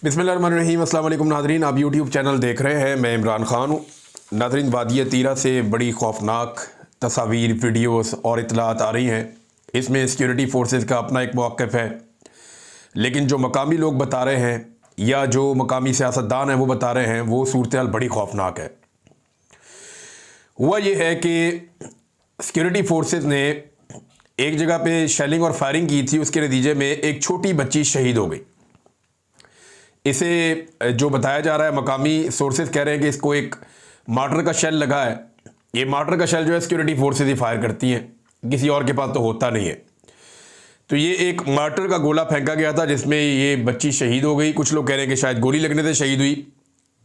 बिस्मिल्लाहिर्रहमानिर्रहीम। अस्सलाम वालेकुम नाज़रीन, आप यूट्यूब चैनल देख रहे हैं। मैं इमरान ख़ान हूँ। नाज़रीन, वादिय तीरा से बड़ी खौफनाक तस्वीर, वीडियोस और इतलात आ रही हैं। इसमें सिक्योरिटी फोर्सेस का अपना एक मौक़िफ़ है, लेकिन जो मकामी लोग बता रहे हैं या जो मकामी सियासतदान हैं वो बता रहे हैं, वो सूरत हाल बड़ी खौफनाक है। हुआ ये है कि सिक्योरिटी फोर्सेस ने एक जगह पे शेलिंग और फायरिंग की थी, उसके नतीजे में एक छोटी बच्ची शहीद हो गई। इसे जो बताया जा रहा है, मकामी सोर्सेज कह रहे हैं कि इसको एक मार्टर का शेल लगा है। ये मार्टर का शेल जो है सिक्योरिटी फोर्सेज ही फायर करती हैं, किसी और के पास तो होता नहीं है। तो ये एक मार्टर का गोला फेंका गया था जिसमें ये बच्ची शहीद हो गई। कुछ लोग कह रहे हैं कि शायद गोली लगने से शहीद हुई,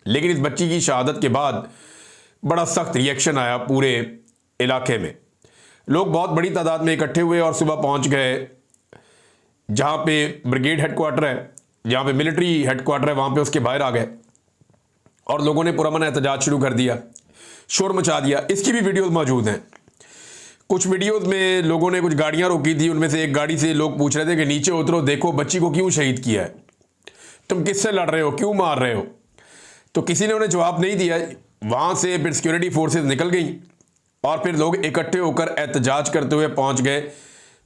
लेकिन इस बच्ची की शहादत के बाद बड़ा सख्त रिएक्शन आया पूरे इलाके में। लोग बहुत बड़ी तादाद में इकट्ठे हुए और सुबह पहुंच गए जहां पे ब्रिगेड हेडक्वार्टर है, जहाँ पे मिलिट्री हेडक्वार्टर है, वहाँ पे उसके बाहर आ गए और लोगों ने पुरअमन एहतजाज शुरू कर दिया, शोर मचा दिया। इसकी भी वीडियोस मौजूद हैं। कुछ वीडियोस में लोगों ने कुछ गाड़ियाँ रोकी थी, उनमें से एक गाड़ी से लोग पूछ रहे थे कि नीचे उतरो, देखो बच्ची को क्यों शहीद किया है, तुम किससे लड़ रहे हो, क्यों मार रहे हो। तो किसी ने उन्हें जवाब नहीं दिया। वहाँ से फिर सिक्योरिटी फोर्सेज निकल गई और फिर लोग इकट्ठे होकर एहतजाज करते हुए पहुँच गए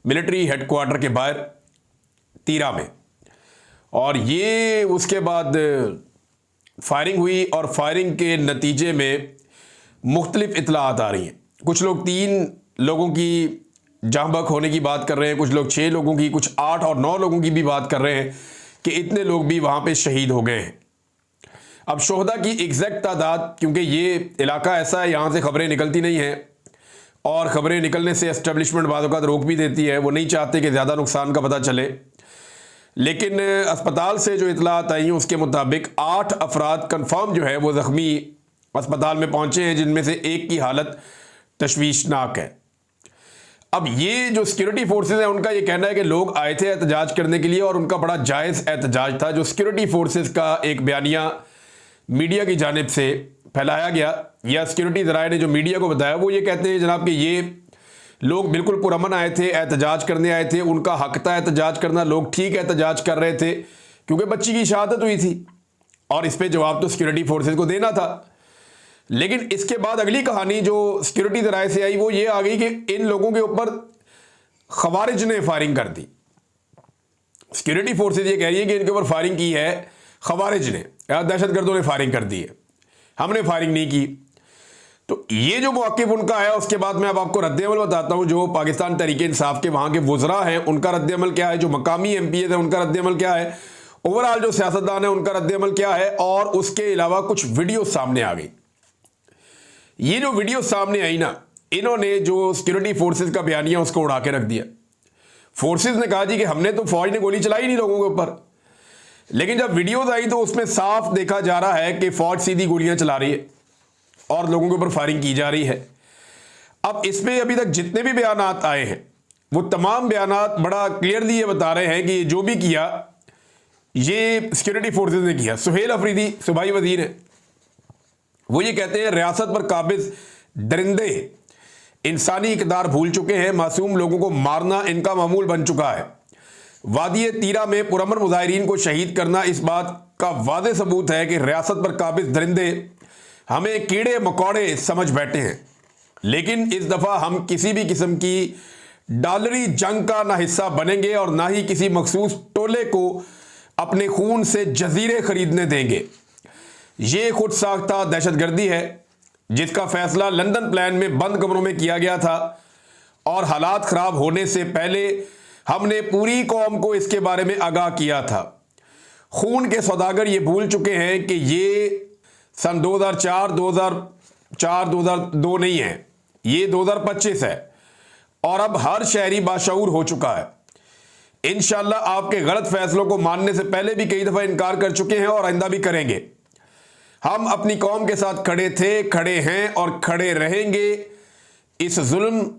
मिलिट्री हेडक्वार्टर के बाहर तीरा में। और ये उसके बाद फायरिंग हुई और फायरिंग के नतीजे में मुख्तलिफ इतलात आ रही हैं। कुछ लोग 3 लोगों की जाँ बहक होने की बात कर रहे हैं, कुछ लोग 6 लोगों की, कुछ 8 और 9 लोगों की भी बात कर रहे हैं कि इतने लोग भी वहाँ पे शहीद हो गए हैं। अब शोहदा की एग्जैक्ट तादाद, क्योंकि ये इलाका ऐसा है यहाँ से खबरें निकलती नहीं हैं और ख़बरें निकलने से एस्टेब्लिशमेंट बाद वक़्त रोक भी देती है। वो नहीं चाहते कि ज़्यादा नुकसान का पता चले, लेकिन अस्पताल से जो इतलात आई हैं उसके मुताबिक 8 अफराद कन्फर्म जो है वो ज़ख्मी अस्पताल में पहुँचे हैं, जिनमें से एक की हालत तशवीशनाक है। अब ये जो सिक्योरिटी फोर्सेज हैं उनका ये कहना है कि लोग आए थे एहतजाज करने के लिए और उनका बड़ा जायज़ एहतजाज था। जो सिक्योरिटी फोर्सेज का एक बयानिया मीडिया की जानिब से फैलाया गया या सिक्योरिटी ज़राए ने जो मीडिया को बताया, वो ये कहते हैं जनाब कि ये लोग बिल्कुल पुरअमन आए थे, एहतजाज करने आए थे, उनका हक था एहतजाज करना, लोग ठीक एहतजाज कर रहे थे क्योंकि बच्ची की शहादत हुई थी और इस पे जवाब तो सिक्योरिटी फोर्सेज को देना था। लेकिन इसके बाद अगली कहानी जो सिक्योरिटी ज़राए से आई वो ये आ गई कि इन लोगों के ऊपर खवारिज ने फायरिंग कर दी। सिक्योरिटी फोर्सेज ये कह रही है कि इनके ऊपर फायरिंग की है खवारिज ने, दहशतगर्दों ने फायरिंग कर दी है, हमने फायरिंग नहीं की। तो ये जो मौक़िफ़ उनका है, उसके बाद मैं अब आपको रद्द-ए-अमल बताता हूँ। जो पाकिस्तान तहरीक इंसाफ के वहाँ के वुज़रा हैं उनका रद्द-ए-अमल क्या है, जो मकामी MPs हैं उनका रद्द-ए-अमल क्या है, ओवरऑल जो सियासतदान है उनका रद्द-ए-अमल क्या है, और उसके अलावा कुछ वीडियो सामने आ गई। ये जो वीडियो सामने आई ना, इन्होंने जो सिक्योरिटी फोर्सेज का बयानिया उसको उड़ा के रख दिया। फोर्सेज ने कहा जी कि हमने तो, फौज ने गोली चलाई नहीं लोगों के ऊपर, लेकिन जब वीडियोज आई तो उसमें साफ देखा जा रहा है कि फौज सीधी गोलियां चला रही है और लोगों के ऊपर फायरिंग की जा रही है। अब इसमें अभी तक जितने भी बयानात आए हैं वो तमाम बयानात बड़ा क्लियरली ये बता रहे हैं कि जो भी किया ये सिक्योरिटी फोर्सेज ने किया। सुहेल अफरीदी सूबाई वजीर हैं, वो ये कहते हैं रियासत पर काबिज दरिंदे इंसानी इक़दार भूल चुके हैं, मासूम लोगों को मारना इनका मामूल बन चुका है। वादिय तीरा में पुरअमन मुजाहिरीन को शहीद करना इस बात का वाज़ेह सबूत है कि रियासत पर काबिज दरिंदे हमें कीड़े मकोड़े समझ बैठे हैं। लेकिन इस दफ़ा हम किसी भी किस्म की डॉलरी जंग का ना हिस्सा बनेंगे और ना ही किसी मखसूस टोले को अपने खून से जजीरे खरीदने देंगे। ये खुद साख्ता दहशतगर्दी है जिसका फैसला लंदन प्लान में बंद कमरों में किया गया था और हालात ख़राब होने से पहले हमने पूरी कौम को इसके बारे में आगाह किया था। खून के सौदागर ये भूल चुके हैं कि ये सन 2004, 2002 नहीं है, ये 2025 है और अब हर शहरी बाशऊर हो चुका है। इंशाअल्लाह आपके गलत फैसलों को मानने से पहले भी कई दफ़ा इनकार कर चुके हैं और आइंदा भी करेंगे। हम अपनी कौम के साथ खड़े थे, खड़े हैं और खड़े रहेंगे। इस जुल्म,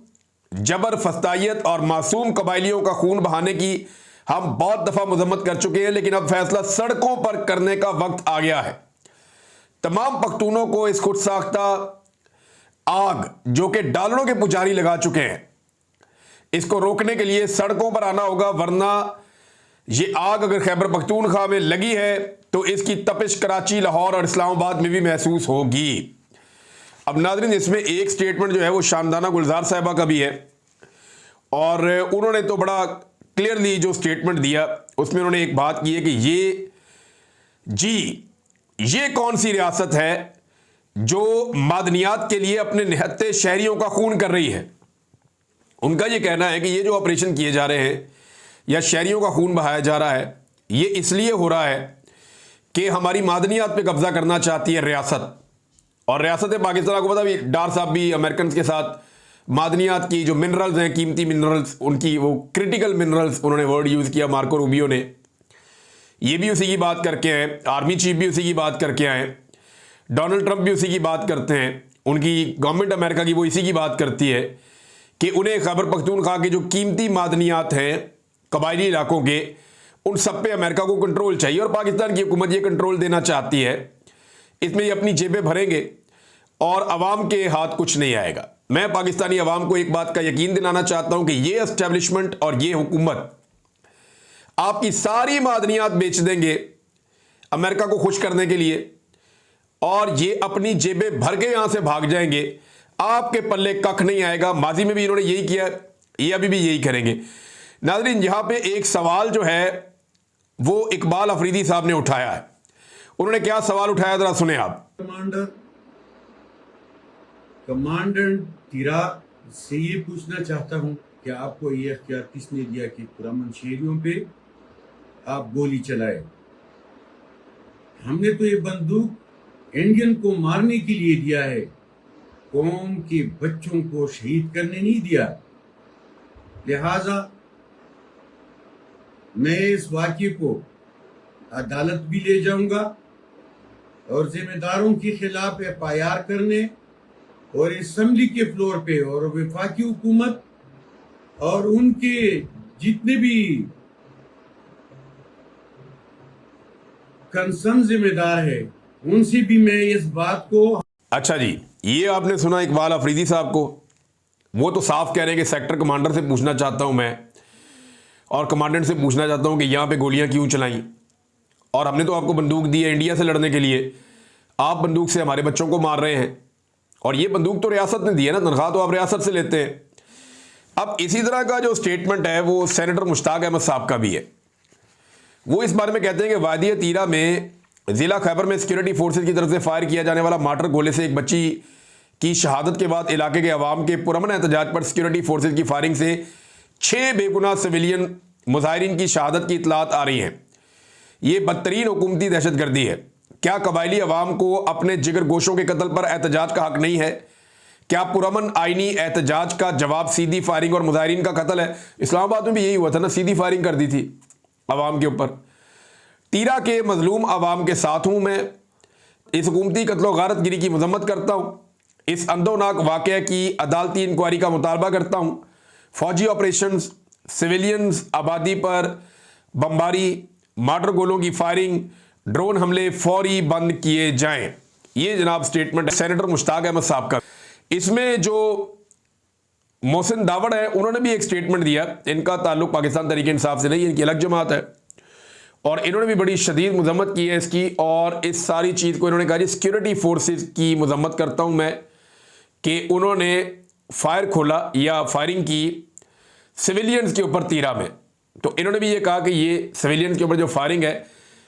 जबर, फस्तायत और मासूम कबायलियों का खून बहाने की हम बहुत दफ़ा मजम्मत कर चुके हैं, लेकिन अब फैसला सड़कों पर करने का वक्त आ गया है। तमाम पख्तूनों को इस खुद साख्ता आग जो कि डॉलरों के पुजारी लगा चुके हैं, इसको रोकने के लिए सड़कों पर आना होगा, वरना ये आग अगर खैबर पख्तूनख्वा में लगी है तो इसकी तपिश कराची, लाहौर और इस्लामाबाद में भी महसूस होगी। अब नाज़रीन, इसमें एक स्टेटमेंट जो है वो शामदाना गुलजार साहिबा का भी है, और उन्होंने तो बड़ा क्लियरली जो स्टेटमेंट दिया उसमें उन्होंने एक बात की है कि ये कौन सी रियासत है जो मादनियात के लिए अपने निहत्ते शहरियों का खून कर रही है। उनका ये कहना है कि ये जो ऑपरेशन किए जा रहे हैं या शहरियों का खून बहाया जा रहा है, ये इसलिए हो रहा है कि हमारी मादनियात पे कब्जा करना चाहती है रियासत। और रियासत पाकिस्तान को पता भी, डार साहब भी अमेरिकन के साथ मादनियात की जो मिनरल्स हैं, कीमती मिनरल्स, उनकी वो क्रिटिकल मिनरल्स उन्होंने वर्ड यूज़ किया मार्को रूबियो ने, ये भी उसी की बात करके आए, आर्मी चीफ भी उसी की बात करके आए, डोनाल्ड ट्रंप भी उसी की बात करते हैं, उनकी गवर्नमेंट अमेरिका की वो इसी की बात करती है कि उन्हें खैबर पख्तूनख्वा के जो कीमती मादनियात हैं कबायली इलाकों के, उन सब पे अमेरिका को कंट्रोल चाहिए और पाकिस्तान की हुकूमत ये कंट्रोल देना चाहती है। इसमें ये अपनी जेबें भरेंगे और अवाम के हाथ कुछ नहीं आएगा। मैं पाकिस्तानी अवाम को एक बात का यकीन दिलाना चाहता हूं कि ये एस्टेब्लिशमेंट और ये हुकूमत आपकी सारी मादनियात बेच देंगे अमेरिका को खुश करने के लिए, और ये अपनी जेबें भर के यहां से भाग जाएंगे, आपके पल्ले कख नहीं आएगा। माजी में भी इन्होंने यही किया, ये अभी भी यही करेंगे। नाज़रीन, यहां पे एक सवाल जो है वो इकबाल अफरीदी साहब ने उठाया है। उन्होंने क्या सवाल उठाया, जरा सुने आप। कमांडर तीरा से ये पूछना चाहता हूं कि आपको ये अख्तियार किसने दिया कि पुरअमन शहरियों पे आप गोली चलाए। हमने तो ये बंदूक इंडियन को मारने के लिए दिया है, कौम के बच्चों को शहीद करने नहीं दिया। लिहाजा मैं इस वाक़े को अदालत भी ले जाऊंगा और जिम्मेदारों के खिलाफ FIR करने और असेंबली के फ्लोर पे और वफाकी हुकूमत और उनके जितने भी कंसर्न जिम्मेदार है उनसे भी मैं इस बात को। अच्छा जी, ये आपने सुना इकबाल अफरीदी साहब को। वो तो साफ कह रहे हैं कि सेक्टर कमांडर से पूछना चाहता हूं मैं, और कमांडेंट से पूछना चाहता हूं कि यहां पे गोलियां क्यों चलाई, और हमने तो आपको बंदूक दी है इंडिया से लड़ने के लिए, आप बंदूक से हमारे बच्चों को मार रहे हैं, और ये बंदूक तो रियासत ने दी है ना, तनख्वाह तो आप रियासत से लेते हैं। अब इसी तरह का जो स्टेटमेंट है वो सेनेटर मुश्ताक अहमद साहब का भी है। वो इस बारे में कहते हैं कि वादिया तीरा में ज़िला खैबर में सिक्योरिटी फोर्सेज की तरफ से फायर किया जाने वाला मार्टर गोले से एक बच्ची की शहादत के बाद इलाके के अवाम के पुरअमन एहतजाज पर सिक्योरिटी फोर्सेज की फायरिंग से 6 बेगुनाह सिविलियन मुजाहिरीन की शहादत की इतलात आ रही हैं। ये बदतरीन हुकूमती दहशतगर्दी है। क्या कबायली अवाम को अपने जिगर गोशों के कत्ल पर एहतजाज का हक नहीं है? क्या पुरअमन आइनी एहतजाज का जवाब सीधी फायरिंग और मुजाहिरीन का कत्ल है? इस्लामाबाद में भी यही हुआ था ना, सीधी फायरिंग कर दी थी अवाम के ऊपर। तीरा के मजलूम अवाम के साथ हूँ मैं। इस हुकूमती कत्लो गारत गिरी की मजम्मत करता हूँ। इस अंदोनाक वाक़या की अदालती इंक्वायरी का मुतालबा करता हूँ। फौजी ऑपरेशन, सिविलियंस आबादी पर बमबारी, मार्टर गोलों की फायरिंग, ड्रोन हमले फौरी बंद किए जाएं। ये जनाब स्टेटमेंट है सेनेटर मुश्ताक अहमद साहब का। इसमें जो मोहसिन दावड़ है उन्होंने भी एक स्टेटमेंट दिया। इनका ताल्लुक पाकिस्तान तहरीक इंसाफ से नहीं, इनकी अलग जमात है, और इन्होंने भी बड़ी शदीद मजम्मत की है इसकी। और इस सारी चीज़ को इन्होंने कहा जी सिक्योरिटी फोर्सेस की मजम्मत करता हूँ मैं कि उन्होंने फायर खोला या फायरिंग की सिविलियंस के ऊपर तीरा में। तो इन्होंने भी ये कहा कि ये सिविलियंस के ऊपर जो फायरिंग है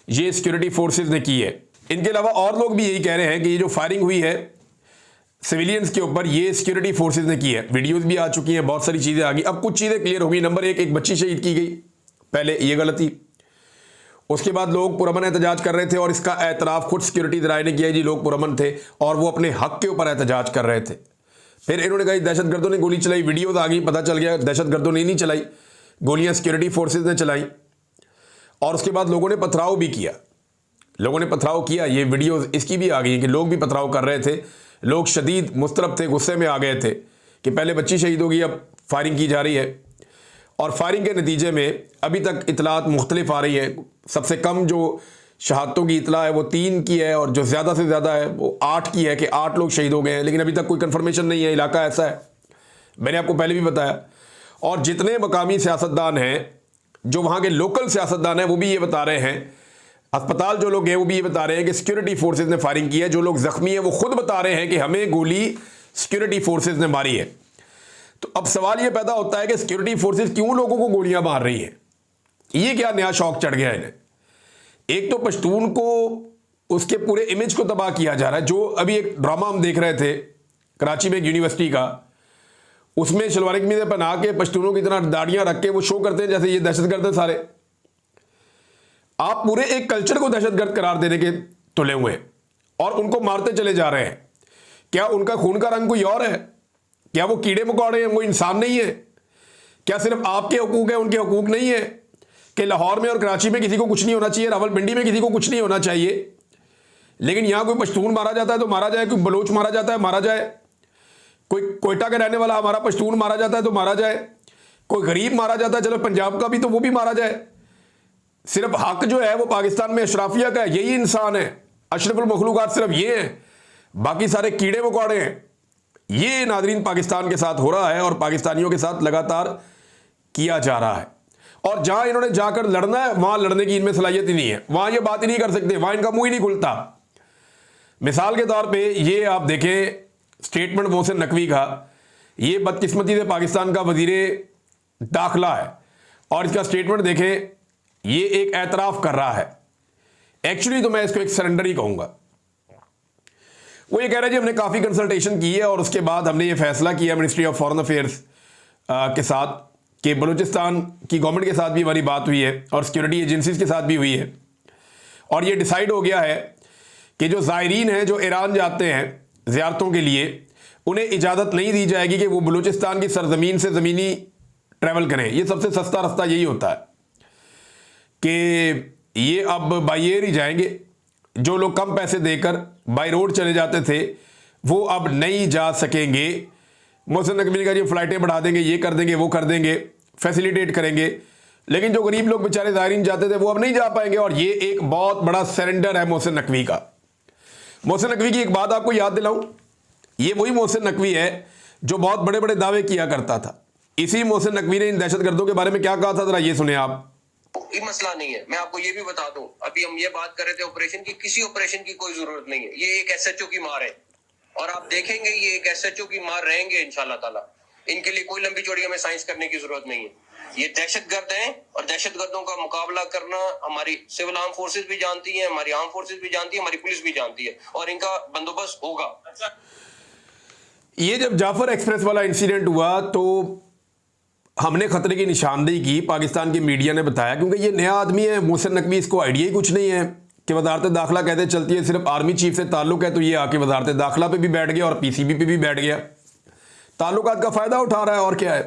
ये सिक्योरिटी फोर्सेस ने की है। इनके अलावा और लोग भी यही कह रहे हैं कि ये जो फायरिंग हुई है सिविलियंस के ऊपर ये सिक्योरिटी फोर्सेस ने की है। वीडियोस भी आ चुकी हैं, बहुत सारी चीज़ें आ गई। अब कुछ चीज़ें क्लियर हो गई। नंबर एक बच्ची शहीद की गई, पहले ये गलती। उसके बाद लोग पुरअमन एहतजाज कर रहे थे और इसका एतराफ़ खुद सिक्योरिटी इदारे ने किया जी लोग पुरअमन थे और वो अपने हक के ऊपर एहतजाज कर रहे थे। फिर इन्होंने कहा दहशतगर्दों ने गोली चलाई, वीडियोज आ गई, पता चल गया दहशतगर्दों ने नहीं चलाई, गोलियां सिक्योरिटी फोर्सेज ने चलाई। और उसके बाद लोगों ने पथराव भी किया, लोगों ने पथराव किया। ये वीडियोस इसकी भी आ गई कि लोग भी पथराव कर रहे थे, लोग शदीद मुस्तरब थे, गुस्से में आ गए थे कि पहले बच्ची शहीद होगी, अब फायरिंग की जा रही है। और फायरिंग के नतीजे में अभी तक इतलात मुख्तलिफ आ रही है। सबसे कम जो शहादतों की इतला है वो 3 की है, और जो ज़्यादा से ज़्यादा है वो 8 की है कि 8 लोग शहीद हो गए हैं। लेकिन अभी तक कोई कन्फर्मेशन नहीं है, इलाका ऐसा है, मैंने आपको पहले भी बताया। और जितने मकामी सियासतदान हैं, जो वहाँ के लोकल सियासतदान हैं, वो भी ये बता रहे हैं अस्पताल जो लोग हैं वो भी ये बता रहे हैं कि सिक्योरिटी फोर्सेज ने फायरिंग की है। जो लोग जख्मी हैं वो खुद बता रहे हैं कि हमें गोली सिक्योरिटी फोर्सेज ने मारी है। तो अब सवाल ये पैदा होता है कि सिक्योरिटी फोर्सेज क्यों लोगों को गोलियां मार रही हैं? ये क्या नया शौक चढ़ गया इन्हें? एक तो पश्तून को उसके पूरे इमेज को तबाह किया जा रहा है। जो अभी एक ड्रामा हम देख रहे थे कराची में एक यूनिवर्सिटी का, उसमें शलवार कमीज़ें पहना के पश्तूनों की तरह दाढ़ियां रख के वो शो करते हैं जैसे ये दहशतगर्द हैं सारे। आप पूरे एक कल्चर को दहशतगर्द करार देने के तुले हुए हैं और उनको मारते चले जा रहे हैं। क्या उनका खून का रंग कोई और है? क्या वो कीड़े मकोड़े हैं? वो इंसान नहीं है? क्या सिर्फ आपके हकूक है, उनके हकूक नहीं है? कि लाहौर में और कराची में किसी को कुछ नहीं होना चाहिए, रावलपिंडी में किसी को कुछ नहीं होना चाहिए, लेकिन यहां कोई पश्तून मारा जाता है तो मारा जाए, कोई बलोच मारा जाता है मारा जाए, कोई कोयटा का रहने वाला हमारा पश्तून मारा जाता है तो मारा जाए, कोई गरीब मारा जाता है चलो पंजाब का भी तो वो भी मारा जाए। सिर्फ हक जो है वो पाकिस्तान में अशराफिया का है, यही इंसान है, अशरफुल मखलूकात सिर्फ ये हैं, बाकी सारे कीड़े मकोड़े हैं। ये नादरीन पाकिस्तान के साथ हो रहा है और पाकिस्तानियों के साथ लगातार किया जा रहा है। और जहां इन्होंने जाकर लड़ना है वहां लड़ने की इनमें सलाहियत ही नहीं है, वहां ये बात ही नहीं कर सकते, वहां इनका मुंह ही नहीं खुलता। मिसाल के तौर पे ये आप देखें स्टेटमेंट मोहसिन नकवी का, ये बदकिस्मती से पाकिस्तान का वजीर दाखिला है और इसका स्टेटमेंट देखें, ये एक एतराफ़ कर रहा है। एक्चुअली तो मैं इसको एक सरेंडर ही कहूँगा। वो ये कह रहे हैं जी हमने काफ़ी कंसल्टेशन की है और उसके बाद हमने ये फैसला किया मिनिस्ट्री ऑफ फॉरेन अफेयर्स के साथ कि बलूचिस्तान की गवर्नमेंट के साथ भी हमारी बात हुई है और सिक्योरिटी एजेंसीज के साथ भी हुई है और ये डिसाइड हो गया है कि जो ज़ायरीन हैं जो ईरान जाते हैं ज़ियारतों के लिए, उन्हें इजाज़त नहीं दी जाएगी कि वो बलूचिस्तान की सरजमीन से ज़मीनी ट्रैवल करें। ये सबसे सस्ता रास्ता यही होता है कि ये अब बाई एयर ही जाएंगे। जो लोग कम पैसे देकर बाई रोड चले जाते थे वो अब नहीं जा सकेंगे। मोहसिन नकवी का जी फ़्लाइटें बढ़ा देंगे, ये कर देंगे, वो कर देंगे, फैसिलिटेट करेंगे, लेकिन जो गरीब लोग बेचारे ज़ायरीन जाते थे वो अब नहीं जा पाएंगे। और ये एक बहुत बड़ा सरेंडर है मोहसिन नकवी का। मोहसिन नकवी की एक बात आपको याद दिलाऊं, ये वही मोहसिन नकवी है जो बहुत बड़े बड़े दावे किया करता था। इसी मोहसिन नकवी ने इन दहशतगर्दों के बारे में क्या कहा था, जरा ये सुने आप। ये मसला नहीं है, मैं आपको ये भी बता दूं, अभी हम ये बात कर रहे थे ऑपरेशन की, किसी ऑपरेशन की कोई जरूरत नहीं है। ये एक एसएचओ की मार है और आप देखेंगे ये एक एसएचओ की मार रहेंगे इंशाल्लाह ताला। इनके लिए कोई लंबी चौड़ी हमें साइंस करने की जरूरत नहीं है। ये दहशतगर्द हैं और दहशतगर्दों का मुकाबला करना हमारी सिविल आर्म फोर्सेज भी जानती है, हमारी आर्म फोर्सेज भी जानती है, हमारी पुलिस भी जानती है और इनका बंदोबस्त होगा। ये जब जाफर एक्सप्रेस वाला इंसिडेंट हुआ तो हमने खतरे की निशानदेही की, पाकिस्तान की मीडिया ने बताया, क्योंकि ये नया आदमी है मोहसिन नकवी, इसको आइडिया ही कुछ नहीं है कि वजारत दाखिला कहते चलती है, सिर्फ आर्मी चीफ से ताल्लुक है, तो ये आके वजारत दाखिला पे भी बैठ गया और पीसीबी पे भी बैठ गया, ताल्लुकात का फ़ायदा उठा रहा है और क्या है।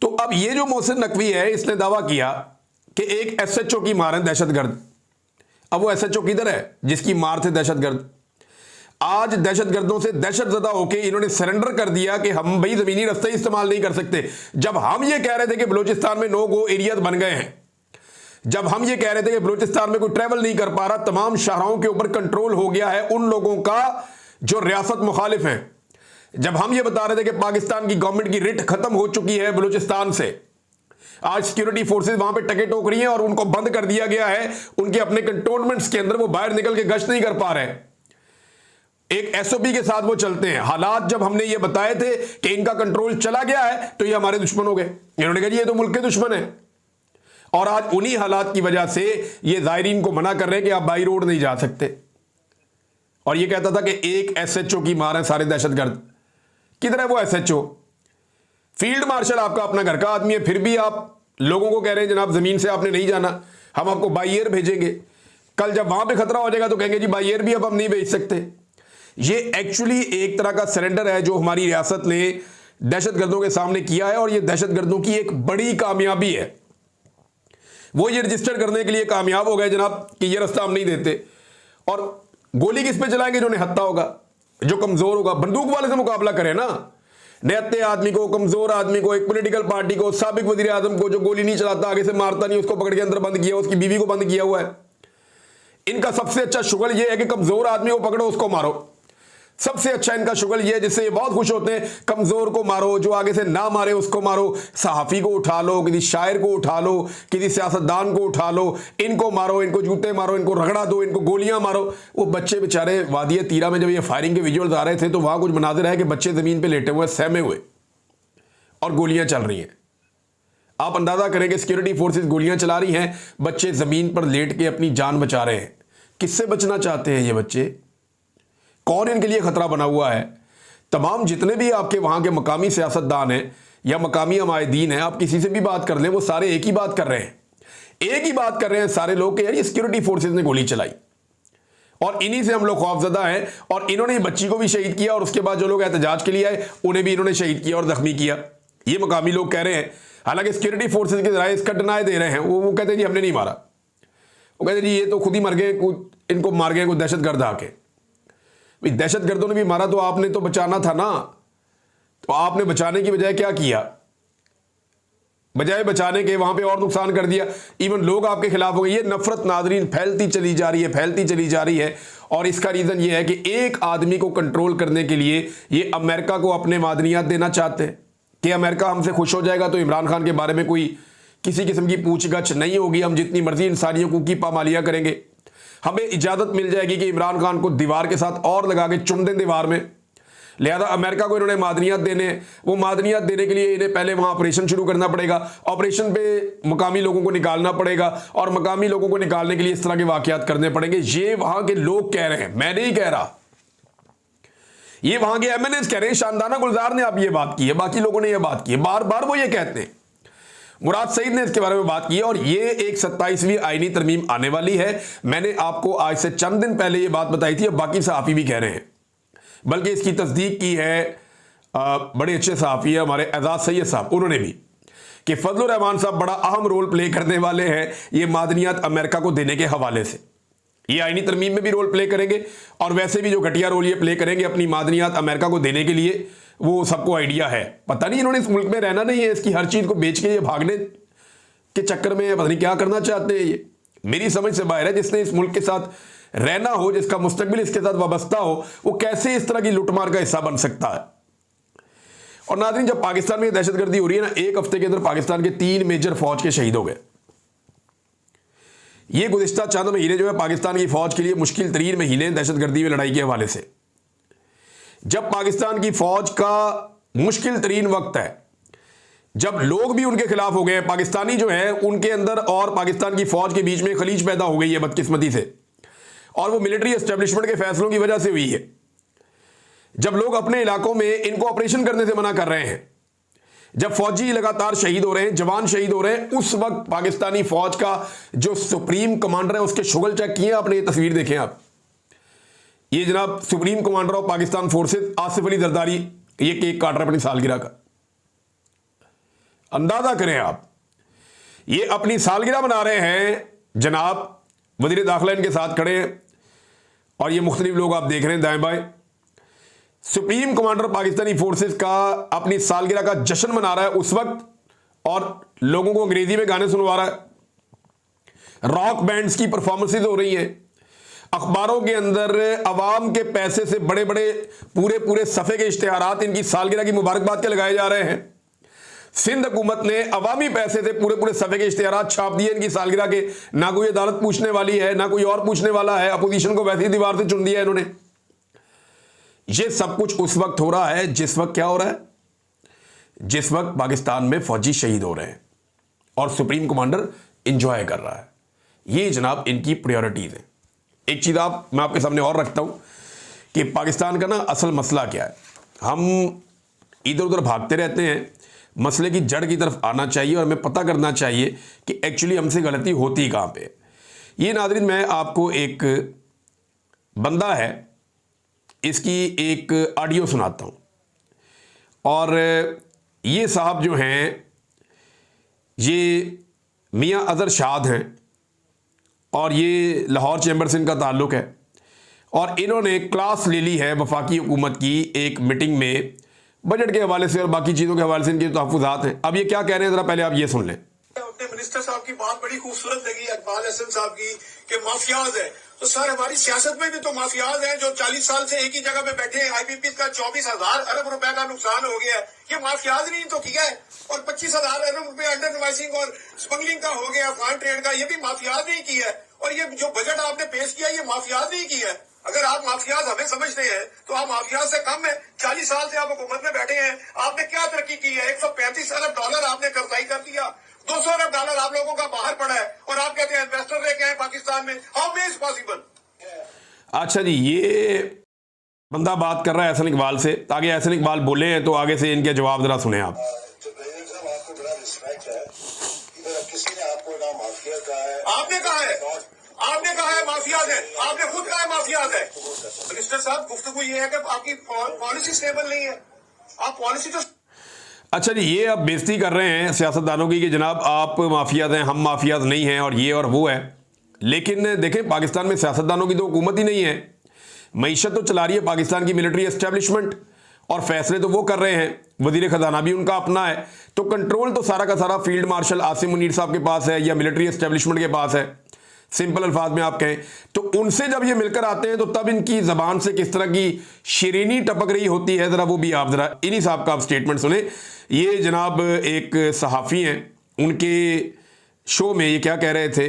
तो अब ये जो मोहसिन नकवी है इसने दावा किया कि एक एसएचओ की मार है दहशतगर्द। अब वो एसएचओ किधर है जिसकी मार थे दहशतगर्द? आज दहशतगर्दों से दहशतज़दा होकर इन्होंने सरेंडर कर दिया कि हम भाई ज़मीनी रास्ते इस्तेमाल नहीं कर सकते। जब हम ये कह रहे थे कि बलूचिस्तान में नो गो एरियाज बन गए हैं, जब हम ये कह रहे थे कि बलूचिस्तान में कोई ट्रैवल नहीं कर पा रहा, तमाम शाहराहों के ऊपर कंट्रोल हो गया है उन लोगों का जो रियासत मुखालिफ हैं, जब हम ये बता रहे थे कि पाकिस्तान की गवर्नमेंट की रिट खत्म हो चुकी है बलूचिस्तान से, आज सिक्योरिटी फोर्सेज वहां पे टके टोक रही हैं और उनको बंद कर दिया गया है उनके अपने कंटोनमेंट्स के अंदर, वो बाहर निकल के गश्त नहीं कर पा रहे, एक एसओपी के साथ वो चलते हैं। हालात जब हमने ये बताए थे कि इनका कंट्रोल चला गया है तो ये हमारे दुश्मन हो गए, इन्होंने कहा ये तो मुल्क के दुश्मन है। और आज उन्हीं हालात की वजह से ये ज़ायरीन को मना कर रहे हैं कि आप बाई रोड नहीं जा सकते। और ये कहता था कि एक एसएचओ की मार है सारे दहशतगर्द। किधर है वो एसएचओ? फील्ड मार्शल आपका अपना घर का आदमी है, फिर भी आप लोगों को कह रहे हैं जनाब जमीन से आपने नहीं जाना, हम आपको बाई एयर भेजेंगे। कल जब वहां पे खतरा हो जाएगा तो कहेंगे जी बाई एयर भी अब हम नहीं भेज सकते। ये एक्चुअली एक तरह का सरेंडर है जो हमारी रियासत ने दहशतगर्दों के सामने किया है और ये दहशतगर्दों की एक बड़ी कामयाबी है। वो ये रजिस्टर करने के लिए कामयाब हो गए जनाब कि ये रास्ता हम नहीं देते। और गोली किस पे चलाएंगे? जो निहत्ता होगा, जो कमजोर होगा। बंदूक वाले से मुकाबला करें ना, निहत्ते आदमी को, कमजोर आदमी को, एक पॉलिटिकल पार्टी को, साबिक वजीर आजम को जो गोली नहीं चलाता, आगे से मारता नहीं, उसको पकड़ के अंदर बंद किया, उसकी बीवी को बंद किया हुआ है। इनका सबसे अच्छा शुगल ये है कि कमजोर आदमी को पकड़ो उसको मारो, सबसे अच्छा इनका शुगल ये है जिससे ये बहुत खुश होते हैं, कमजोर को मारो, जो आगे से ना मारे उसको मारो, सहाफ़ी को उठा लो, किसी शायर को उठा लो, किसी सियासतदान को उठा लो, इनको मारो, इनको जूते मारो, इनको रगड़ा दो, इनको गोलियां मारो। वो बच्चे बेचारे वादी तीरा में जब ये फायरिंग के विजुअल्स आ रहे थे तो वहां कुछ मनाज़िर है कि बच्चे जमीन पर लेटे हुए, सहमे हुए और गोलियां चल रही हैं। आप अंदाजा करें कि सिक्योरिटी फोर्सेस गोलियां चला रही हैं, बच्चे जमीन पर लेट के अपनी जान बचा रहे हैं। किससे बचना चाहते हैं ये बच्चे? कौन इनके लिए खतरा बना हुआ है? तमाम जितने भी आपके वहां के मकामी सियासतदान हैं या मकामी अमायदीन हैं, आप किसी से भी बात कर लें, वो सारे एक ही बात कर रहे हैं, एक ही बात कर रहे हैं सारे लोग कि यार ये सिक्योरिटी फोर्सेस ने गोली चलाई और इन्हीं से हम लोग खौफजदा हैं और इन्होंने बच्ची को भी शहीद किया और उसके बाद जो लोग एहतजाज के लिए आए उन्हें भी इन्होंने शहीद किया और जख्मी किया। ये मकामी लोग कह रहे हैं। हालांकि सिक्योरिटी फोर्सेज के जराए इसका डिनाई दे रहे हैं। वो कहते हैं जी हमने नहीं मारा, वो कहते हैं जी ये तो खुद ही मर गए, इनको मार गए कुछ दहशतगर्द आके। भाई दहशतगर्दों ने भी मारा तो आपने तो बचाना था ना, तो आपने बचाने की बजाय क्या किया? बजाय बचाने के वहां पे और नुकसान कर दिया। इवन लोग आपके खिलाफ हो गए। ये नफरत नादरीन फैलती चली जा रही है, फैलती चली जा रही है। और इसका रीजन ये है कि एक आदमी को कंट्रोल करने के लिए ये अमेरिका को अपने मादनियात देना चाहते हैं कि अमेरिका हमसे खुश हो जाएगा तो इमरान खान के बारे में कोई किसी किस्म की पूछगछ नहीं होगी, हम जितनी मर्जी इंसानियों को की पामालियां करेंगे, हमें इजाजत मिल जाएगी कि इमरान खान को दीवार के साथ और लगा के चुन दें दीवार में। लिहाजा अमेरिका को इन्होंने मादनियात देने, वो मादनियात देने के लिए इन्हें पहले वहां ऑपरेशन शुरू करना पड़ेगा, ऑपरेशन पे मकामी लोगों को निकालना पड़ेगा और मकामी लोगों को निकालने के लिए इस तरह के वाकयात करने पड़ेंगे। ये वहां के लोग कह रहे हैं, मैं नहीं कह रहा, ये वहां के एमएनएस कह रहे हैं। शानदाना गुलजार ने आप ये बात की है, बाकी लोगों ने ये बात की है, बार बार वो ये कहते हैं। मुराद सईद ने इसके बारे में बात की है और ये एक 27वीं आईनी तरमीम आने वाली है। मैंने आपको आज से चंद दिन पहले ये बात बताई थी, अब बाकी सहाफ़ी भी कह रहे हैं, बल्कि इसकी तस्दीक की है बड़े अच्छे सहाफ़ी है हमारे एजाज सैयद साहब, उन्होंने भी, कि फजलुर रहमान साहब बड़ा अहम रोल प्ले करने वाले हैं ये मादनियात अमेरिका को देने के हवाले से। ये आईनी तरमीम में भी रोल प्ले करेंगे और वैसे भी जो घटिया रोल ये प्ले करेंगे अपनी मादनियात अमेरिका को देने के लिए, वो सबको आइडिया है। पता नहीं इन्होंने इस मुल्क में रहना नहीं है, इसकी हर चीज़ को बेच के ये भागने के चक्कर में पता नहीं क्या करना चाहते हैं। ये मेरी समझ से बाहर है। जिसने इस मुल्क के साथ रहना हो, जिसका मुस्तकबिल इसके साथ वाबस्ता हो, वो कैसे इस तरह की लुटमार का हिस्सा बन सकता है। और नाज़रीन, जब पाकिस्तान में दहशतगर्दी हो रही है ना, एक हफ्ते के अंदर पाकिस्तान के 3 मेजर फौज के शहीद हो गए। ये गुज़िश्ता चंद महीने जो है पाकिस्तान की फौज के लिए मुश्किल तरीन महीने दहशतगर्दी में लड़ाई के हवाले से। जब पाकिस्तान की फौज का मुश्किल तरीन वक्त है, जब लोग भी उनके खिलाफ हो गए, पाकिस्तानी जो है उनके अंदर और पाकिस्तान की फौज के बीच में खलीज पैदा हो गई है बदकिस्मती से, और वो मिलिट्री एस्टेब्लिशमेंट के फैसलों की वजह से हुई है। जब लोग अपने इलाकों में इनको ऑपरेशन करने से मना कर रहे हैं, जब फौजी लगातार शहीद हो रहे हैं, जवान शहीद हो रहे हैं, उस वक्त पाकिस्तानी फौज का जो सुप्रीम कमांडर है उसके शुगल चेक किए आपने, ये तस्वीर देखें आप। ये जनाब supreme commander of Pakistan forces Asif Ali Zardari, ये केक काट रहे अपनी सालगिरह का। अंदाजा करें आप, ये अपनी सालगिरह मना रहे हैं, जनाब वजीर दाखिला इनके साथ खड़े हैं और ये मुख्तलिफ लोग आप देख रहे हैं दाएं बाएं। सुप्रीम कमांडर पाकिस्तानी फोर्सेस का अपनी सालगिरह का जश्न मना रहा है उस वक्त, और लोगों को अंग्रेजी में गाने सुनवा रहा है। रॉक बैंड्स की परफॉर्मेंसेज हो रही हैं, अखबारों के अंदर अवाम के पैसे से बड़े बड़े पूरे पूरे सफ़े के इश्तिहारात इनकी सालगिरह की मुबारकबाद के लगाए जा रहे हैं। सिंध हुकूमत ने अवामी पैसे से पूरे पूरे सफ़े के इश्तिहारात छाप दिए इनकी सालगिरह के। ना कोई अदालत पूछने वाली है, ना कोई और पूछने वाला है, अपोजिशन को वैसे ही दीवार से चुन दिया है इन्होंने। ये सब कुछ उस वक्त हो रहा है जिस वक्त क्या हो रहा है, जिस वक्त पाकिस्तान में फौजी शहीद हो रहे हैं और सुप्रीम कमांडर इंजॉय कर रहा है। ये जनाब इनकी प्रायोरिटीज है। एक चीज़ मैं आपके सामने और रखता हूं कि पाकिस्तान का ना असल मसला क्या है। हम इधर उधर भागते रहते हैं, मसले की जड़ की तरफ आना चाहिए और हमें पता करना चाहिए कि एक्चुअली हमसे गलती होती कहां पे। ये नाज़रीन, मैं आपको एक बंदा है, इसकी एक ऑडियो सुनाता हूं। और ये साहब जो हैं, ये मियां अजहर शाद हैं और ये लाहौर चैम्बर से इनका ताल्लुक़ है। और इन्होंने क्लास ले ली है वफाकी हुकूमत की एक मीटिंग में, बजट के हवाले से और बाकी चीज़ों के हवाले से इनके तहफ़्फ़ुज़ात हैं। अब ये क्या कह रहे हैं ज़रा पहले आप ये सुन लें। मिनिस्टर साहब की बात बड़ी खूबसूरत लगी, इकबाल हसन साहब की, कि माफियाज है। तो सर हमारी सियासत में भी तो माफियाज हैं जो 40 साल से एक ही जगह पे बैठे हैं। आईपीपी का 24,000 अरब रुपए का नुकसान हो गया है, ये माफियाज नहीं तो किया है। और 25,000 अरब रुपए अंडर इनवाइसिंग और स्मगलिंग का हो गया, फॉरेन ट्रेड का, ये भी माफियाज नहीं किया है। और ये जो बजट आपने पेश किया ये माफियाज नहीं किया है। अगर आप माफियाज हमें समझते हैं तो आप माफियाज से कम है। 40 साल से आप हुकूमत में बैठे हैं, आपने क्या तरक्की की है? 135 अरब डॉलर आपने कर्जाई कर दिया, 200 अरब डॉलर आप लोगों का बाहर पड़ा है, और आप कहते हैं इन्वेस्टर लेके आए पाकिस्तान में। How is possible? अच्छा जी, ये बंदा बात कर रहा है एहसन इकबाल से। आगे एहसन इकबाल बोले हैं तो आगे से इनके जवाब जरा सुने आप। जो प्रेसिडेंट साहब आपको बड़ा रिस्पेक्ट है, इधर किसी ने आपको ना माफिया कहा है, आपने कहा है, आपने कहा है माफियाज है, आपने खुद कहा है माफियाज है। मिनिस्टर साहब गुफ्तगू ये है कि आपकी पॉलिसी स्टेबल नहीं है, आप पॉलिसी तो। अच्छा जी, ये आप बेइज्जती कर रहे हैं सियासतदानों की कि जनाब आप माफियाज हैं, हम माफियाज नहीं हैं, और ये और वो है। लेकिन देखें, पाकिस्तान में सियासतदानों की तो हुकूमत ही नहीं है। मईशत तो चला रही है पाकिस्तान की मिलिट्री एस्टेब्लिशमेंट, और फैसले तो वो कर रहे हैं, वजीर खजाना भी उनका अपना है। तो कंट्रोल तो सारा का सारा फील्ड मार्शल आसिम मुनीर साहब के पास है या मिलिट्री एस्टेब्लिशमेंट के पास है, सिंपल अल्फाज में आप कहें तो। उनसे जब ये मिलकर आते हैं तो तब इनकी जबान से किस तरह की शीरीनी टपक रही होती है, जरा वो भी आप जरा इन्हीं साहब का आप स्टेटमेंट सुने। ये जनाब एक सहाफ़ी हैं, उनके शो में ये क्या कह रहे थे,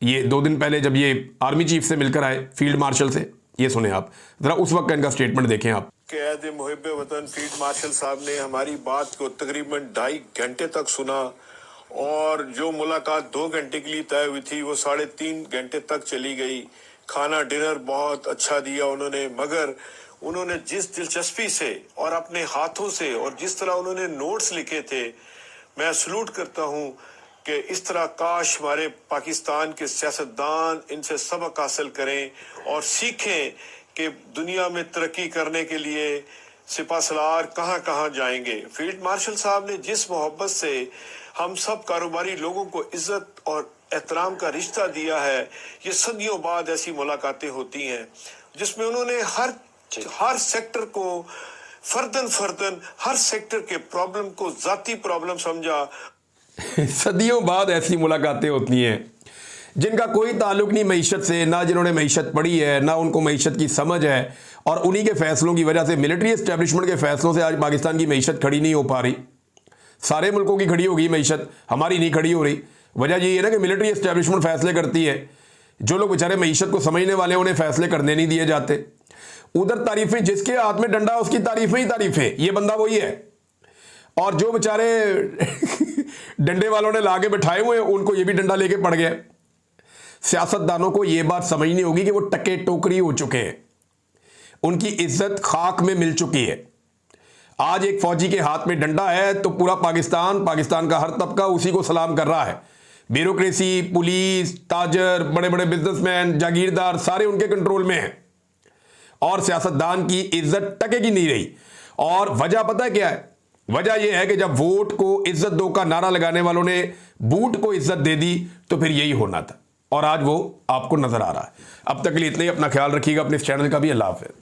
ये 2 दिन पहले जब ये आर्मी चीफ से मिलकर आए, फील्ड मार्शल से। ये सुने आप जरा, उस वक्त का इनका स्टेटमेंट देखें आप। कैद मुहिब वतन फील्ड मार्शल साहब ने हमारी बात को तकरीबन 2.5 घंटे तक सुना, और जो मुलाकात 2 घंटे के लिए तय हुई थी वो 3.5 घंटे तक चली गई। खाना डिनर बहुत अच्छा दिया उन्होंने, मगर उन्होंने जिस दिलचस्पी से और अपने हाथों से और जिस तरह उन्होंने नोट्स लिखे थे, मैं सलूट करता हूं कि इस तरह काश हमारे पाकिस्तान के सियासतदान इनसे सबक हासिल करें और सीखें कि दुनिया में तरक्की करने के लिए सिपह सलार कहाँ कहाँ जाएंगे। फील्ड मार्शल साहब ने जिस मोहब्बत से हम सब कारोबारी लोगों को इज्जत और एहतराम का रिश्ता दिया है, ये सदियों बाद ऐसी मुलाकातें होती हैं जिसमें उन्होंने हर सेक्टर को फर्दन हर सेक्टर के प्रॉब्लम को जाती प्रॉब्लम समझा। सदियों बाद ऐसी मुलाकातें होती हैं जिनका कोई ताल्लुक नहीं मईशत से, ना जिन्होंने मईशत पढ़ी है, ना उनको मईशत की समझ है, और उन्हीं के फैसलों की वजह से, मिलिट्री एस्टेब्लिशमेंट के फैसलों से आज पाकिस्तान की मईशत खड़ी नहीं हो पा रही। सारे मुल्कों की खड़ी होगी मईशत, हमारी नहीं खड़ी हो रही। वजह यही है ना कि मिलिट्री एस्टेब्लिशमेंट फैसले करती है, जो लोग बेचारे मईशत को समझने वाले उन्हें फैसले करने नहीं दिए जाते। उधर तारीफें, जिसके हाथ में डंडा उसकी तारीफें ही तारीफें, ये बंदा वही है। और जो बेचारे डंडे वालों ने लाके बैठाए हुए हैं उनको ये भी डंडा लेके पड़ गया। सियासतदानों को ये बात समझनी होगी कि वो टके टोकरी हो चुके हैं, उनकी इज्जत खाक में मिल चुकी है। आज एक फौजी के हाथ में डंडा है तो पूरा पाकिस्तान का हर तबका उसी को सलाम कर रहा है। ब्यूरोक्रेसी, पुलिस, ताजर, बड़े बड़े बिजनेसमैन, जागीरदार, सारे उनके कंट्रोल में हैं, और सियासतदान की इज्जत टके की नहीं रही। और वजह पता है क्या है? वजह यह है कि जब वोट को इज्जत दो का नारा लगाने वालों ने बूट को इज्जत दे दी तो फिर यही होना था, और आज वो आपको नजर आ रहा है। अब तक के लिए इतना ही। अपना ख्याल रखिएगा, अपने इस चैनल का भी। अल्लाह हाफ़िज़।